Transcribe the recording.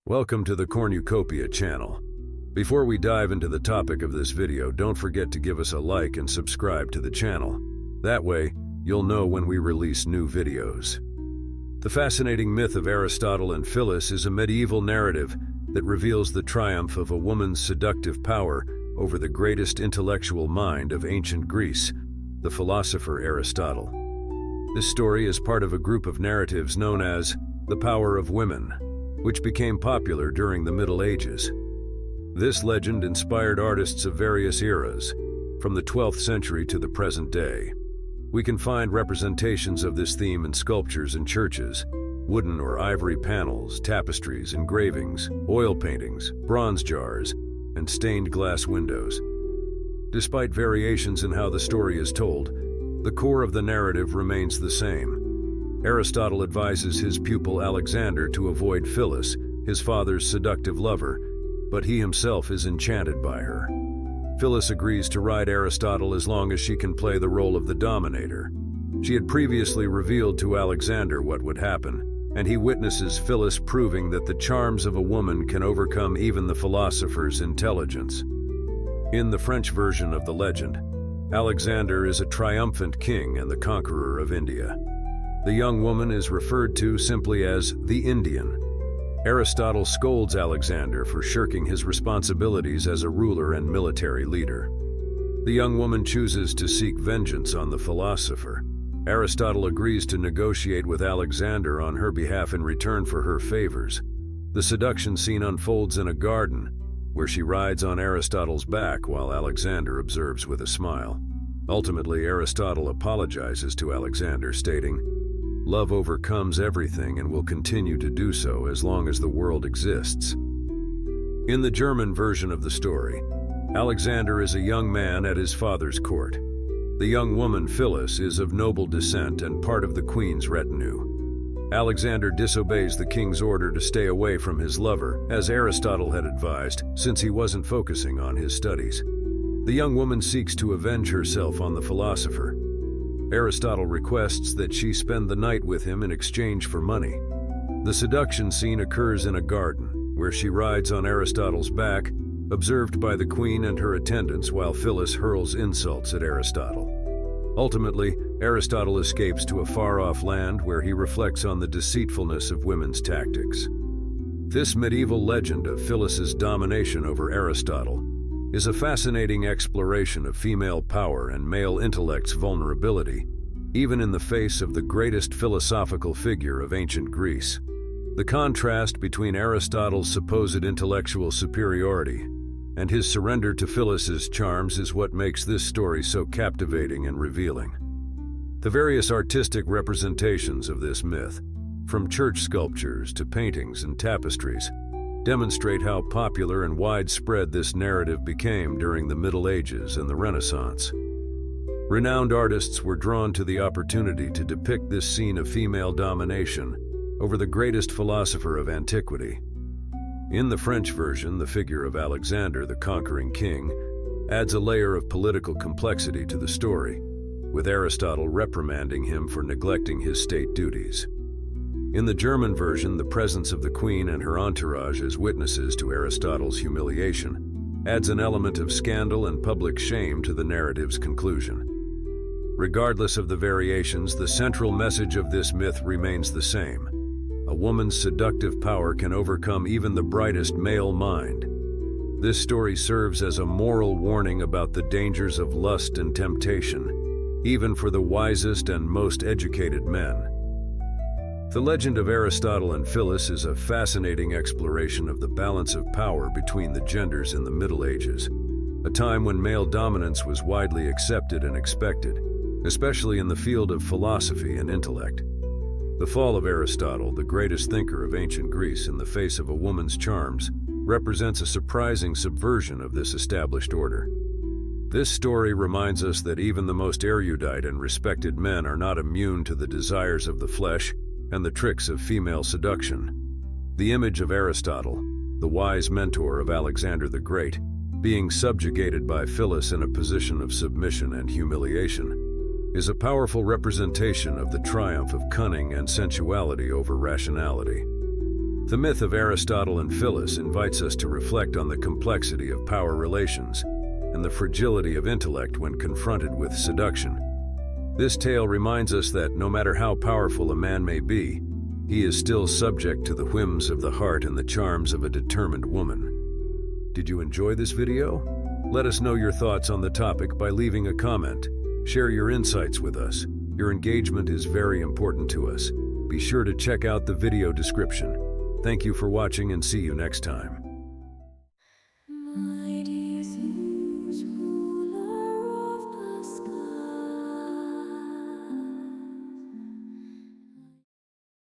Welcome to the Cornucopia channel. Before we dive into the topic of this video, don't forget to give us a like and subscribe to the channel. That way, you'll know when we release new videos. The fascinating myth of Aristotle and Phyllis is a medieval narrative that reveals the triumph of a woman's seductive power over the greatest intellectual mind of ancient Greece, the philosopher Aristotle. This story is part of a group of narratives known as the Power of Women, which became popular during the Middle Ages. This legend inspired artists of various eras, from the 12th century to the present day. We can find representations of this theme in sculptures in churches, wooden or ivory panels, tapestries, engravings, oil paintings, bronze jars, and stained glass windows. Despite variations in how the story is told, the core of the narrative remains the same. Aristotle advises his pupil Alexander to avoid Phyllis, his father's seductive lover, but he himself is enchanted by her. Phyllis agrees to ride Aristotle as long as she can play the role of the dominator. She had previously revealed to Alexander what would happen, and he witnesses Phyllis proving that the charms of a woman can overcome even the philosopher's intelligence. In the French version of the legend, Alexander is a triumphant king and the conqueror of India. The young woman is referred to simply as the Indian. Aristotle scolds Alexander for shirking his responsibilities as a ruler and military leader. The young woman chooses to seek vengeance on the philosopher. Aristotle agrees to negotiate with Alexander on her behalf in return for her favors. The seduction scene unfolds in a garden, where she rides on Aristotle's back while Alexander observes with a smile. Ultimately, Aristotle apologizes to Alexander, stating, "Love overcomes everything and will continue to do so as long as the world exists." In the German version of the story, Alexander is a young man at his father's court. The young woman, Phyllis, is of noble descent and part of the queen's retinue. Alexander disobeys the king's order to stay away from his lover, as Aristotle had advised, since he wasn't focusing on his studies. The young woman seeks to avenge herself on the philosopher. Aristotle requests that she spend the night with him in exchange for money. The seduction scene occurs in a garden, where she rides on Aristotle's back, observed by the queen and her attendants while Phyllis hurls insults at Aristotle. Ultimately, Aristotle escapes to a far-off land where he reflects on the deceitfulness of women's tactics. This medieval legend of Phyllis's domination over Aristotle is a fascinating exploration of female power and male intellect's vulnerability, even in the face of the greatest philosophical figure of ancient Greece. The contrast between Aristotle's supposed intellectual superiority and his surrender to Phyllis's charms is what makes this story so captivating and revealing. The various artistic representations of this myth, from church sculptures to paintings and tapestries, demonstrate how popular and widespread this narrative became during the Middle Ages and the Renaissance. Renowned artists were drawn to the opportunity to depict this scene of female domination over the greatest philosopher of antiquity. In the French version, the figure of Alexander, the conquering king, adds a layer of political complexity to the story, with Aristotle reprimanding him for neglecting his state duties. In the German version, the presence of the queen and her entourage as witnesses to Aristotle's humiliation adds an element of scandal and public shame to the narrative's conclusion. Regardless of the variations, the central message of this myth remains the same. A woman's seductive power can overcome even the brightest male mind. This story serves as a moral warning about the dangers of lust and temptation, even for the wisest and most educated men. The legend of Aristotle and Phyllis is a fascinating exploration of the balance of power between the genders in the Middle Ages, a time when male dominance was widely accepted and expected, especially in the field of philosophy and intellect. The fall of Aristotle, the greatest thinker of ancient Greece in the face of a woman's charms, represents a surprising subversion of this established order. This story reminds us that even the most erudite and respected men are not immune to the desires of the flesh and the tricks of female seduction. The image of Aristotle, the wise mentor of Alexander the Great, being subjugated by Phyllis in a position of submission and humiliation, is a powerful representation of the triumph of cunning and sensuality over rationality. The myth of Aristotle and Phyllis invites us to reflect on the complexity of power relations and the fragility of intellect when confronted with seduction. This tale reminds us that no matter how powerful a man may be, he is still subject to the whims of the heart and the charms of a determined woman. Did you enjoy this video? Let us know your thoughts on the topic by leaving a comment. Share your insights with us. Your engagement is very important to us. Be sure to check out the video description. Thank you for watching and see you next time.